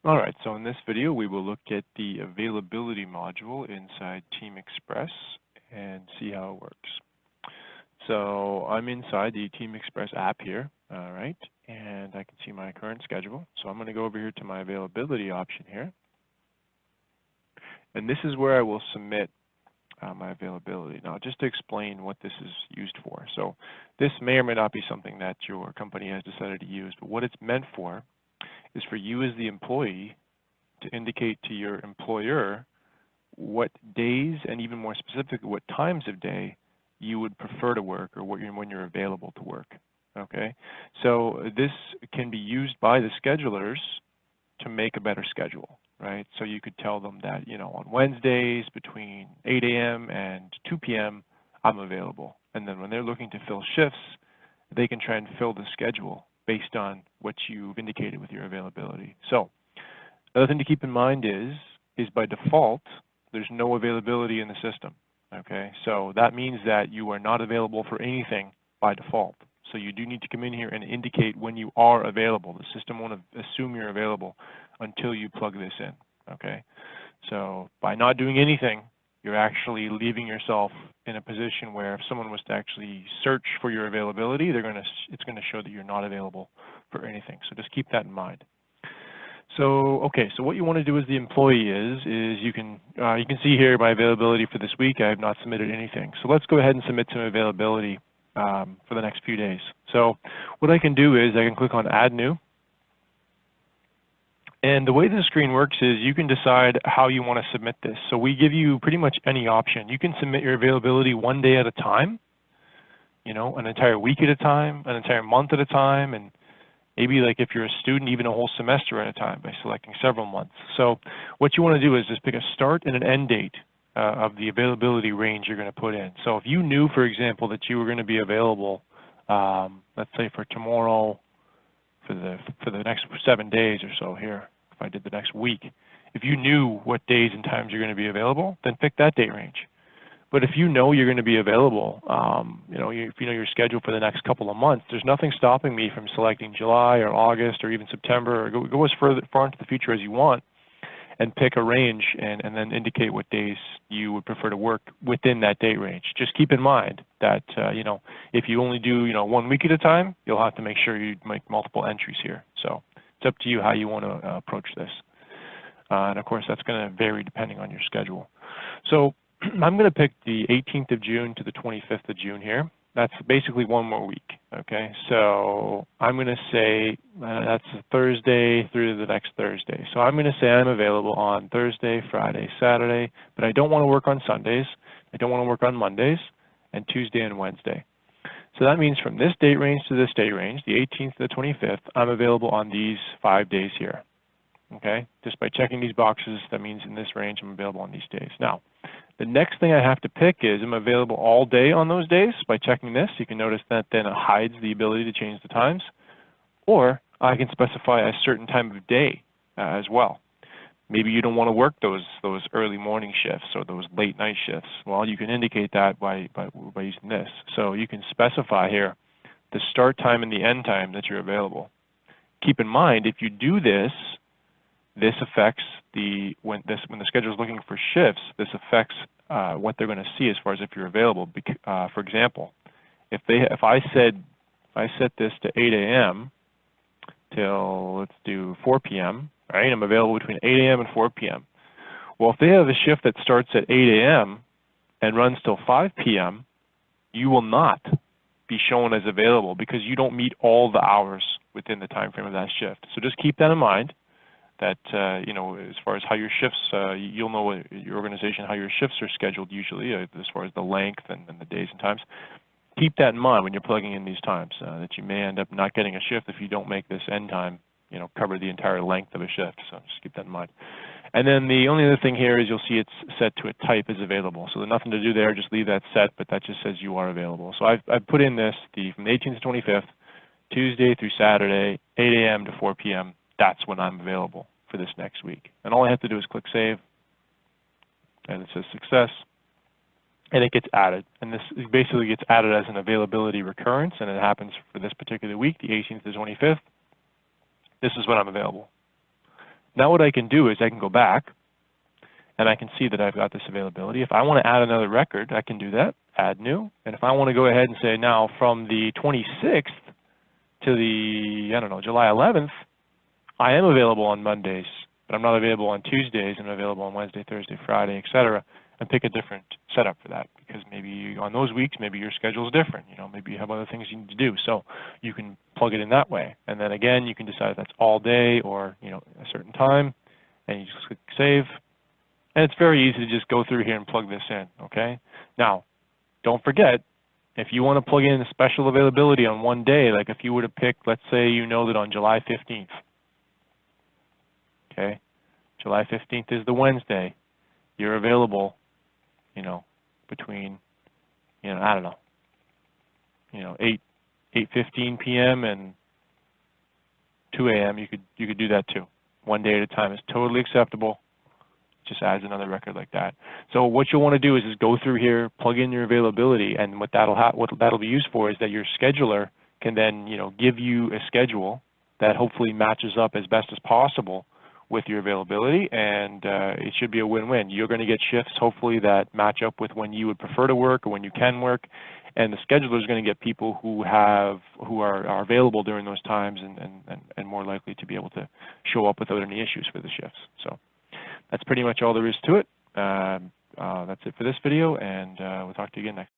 All right, so in this video, we will look at the availability module inside Team Xpress and see how it works. So I'm inside the Team Xpress app here, all right, and I can see my current schedule. So I'm going to go over here to my availability option here. And this is where I will submit my availability. Now, just to explain what this is used for. So this may or may not be something that your company has decided to use, but what it's meant for is for you as the employee to indicate to your employer what days, and even more specifically, what times of day you would prefer to work, or when you're available to work. Okay, so this can be used by the schedulers to make a better schedule, right? So you could tell them that, on Wednesdays between 8 a.m. and 2 p.m. I'm available. And then when they're looking to fill shifts, they can try and fill the schedule based on what you've indicated with your availability. So another thing to keep in mind is by default, there's no availability in the system, okay? So that means that you are not available for anything by default. So you do need to come in here and indicate when you are available. The system won't assume you're available until you plug this in, okay? So by not doing anything, you're actually leaving yourself in a position where if someone was to actually search for your availability, it's going to show that you're not available for anything. So just keep that in mind. So okay, so what you want to do as the employee is you can see here my availability for this week. I have not submitted anything. So let's go ahead and submit some availability for the next few days. So what I can do is I can click on Add New. And the way the screen works is you can decide how you want to submit this. So we give you pretty much any option. You can submit your availability one day at a time, an entire week at a time, an entire month at a time, and maybe like if you're a student, even a whole semester at a time by selecting several months. So what you want to do is just pick a start and an end date of the availability range you're going to put in. So if you knew, for example, that you were going to be available, let's say for tomorrow, for the next 7 days or so here, if I did the next week, if you knew what days and times you're going to be available, then pick that date range. But if you know you're going to be available, if you know your schedule for the next couple of months, there's nothing stopping me from selecting July or August or even September, or go as far into the future as you want, and pick a range and then indicate what days you would prefer to work within that date range. Just keep in mind that if you only do 1 week at a time, you'll have to make sure you make multiple entries here. So it's up to you how you want to approach this. And of course, that's going to vary depending on your schedule. So I'm going to pick the 18th of June to the 25th of June here. That's basically 1 more week, okay? So I'm going to say that's a Thursday through the next Thursday. So I'm going to say I'm available on Thursday, Friday, Saturday, but I don't want to work on Sundays. I don't want to work on Mondays, and Tuesday and Wednesday. So that means from this date range to this date range, the 18th to the 25th, I'm available on these 5 days here, okay? Just by checking these boxes, that means in this range I'm available on these days. Now, the next thing I have to pick is I'm available all day on those days. By checking this, you can notice that then it hides the ability to change the times. Or I can specify a certain time of day as well. Maybe you don't want to work those early morning shifts or those late night shifts. Well, you can indicate that by using this. So you can specify here the start time and the end time that you're available. Keep in mind, if you do this, this affects when the schedule is looking for shifts, this affects what they're going to see as far as if you're available. For example, if I set this to 8 a.m. till, let's do 4 p.m., right? I'm available between 8 a.m. and 4 p.m. Well, if they have a shift that starts at 8 a.m. and runs till 5 p.m., you will not be shown as available because you don't meet all the hours within the time frame of that shift. So just keep that in mind. That as far as how your shifts, you'll know your organization how your shifts are scheduled usually, as far as the length and the days and times. Keep that in mind when you're plugging in these times, that you may end up not getting a shift if you don't make this end time, cover the entire length of a shift. So just keep that in mind. And then the only other thing here is you'll see it's set to a type as available. So there's nothing to do there, just leave that set, but that just says you are available. So I've put in this from the 18th to 25th, Tuesday through Saturday, 8 a.m. to 4 p.m. That's when I'm available for this next week. And all I have to do is click Save, and it says Success, and it gets added. And this basically gets added as an availability recurrence, and it happens for this particular week, the 18th to 25th. This is when I'm available. Now what I can do is I can go back and I can see that I've got this availability. If I want to add another record, I can do that, add new. And if I want to go ahead and say now from the 26th to the, I don't know, July 11th, I am available on Mondays, but I'm not available on Tuesdays, and I'm available on Wednesday, Thursday, Friday, etc. And pick a different setup for that, because maybe on those weeks, maybe your schedule is different. You know, maybe you have other things you need to do. So you can plug it in that way. And then again, you can decide if that's all day or, you know, a certain time, and you just click save. And it's very easy to just go through here and plug this in, okay? Now, don't forget, if you want to plug in a special availability on one day, like if you were to pick, let's say you know that on July 15th, okay, July 15th is the Wednesday, you're available, you know, between, you know, I don't know, you know, 8:15 p.m. and 2 a.m. You could do that too. One day at a time is totally acceptable. Just adds another record like that. So what you'll want to do is go through here, plug in your availability, and what that'll be used for is that your scheduler can then, you know, give you a schedule that hopefully matches up as best as possible with your availability, and it should be a win-win. You're going to get shifts hopefully that match up with when you would prefer to work or when you can work, and the scheduler is going to get people who are available during those times and more likely to be able to show up without any issues for the shifts. So that's pretty much all there is to it. That's it for this video, and we'll talk to you again next.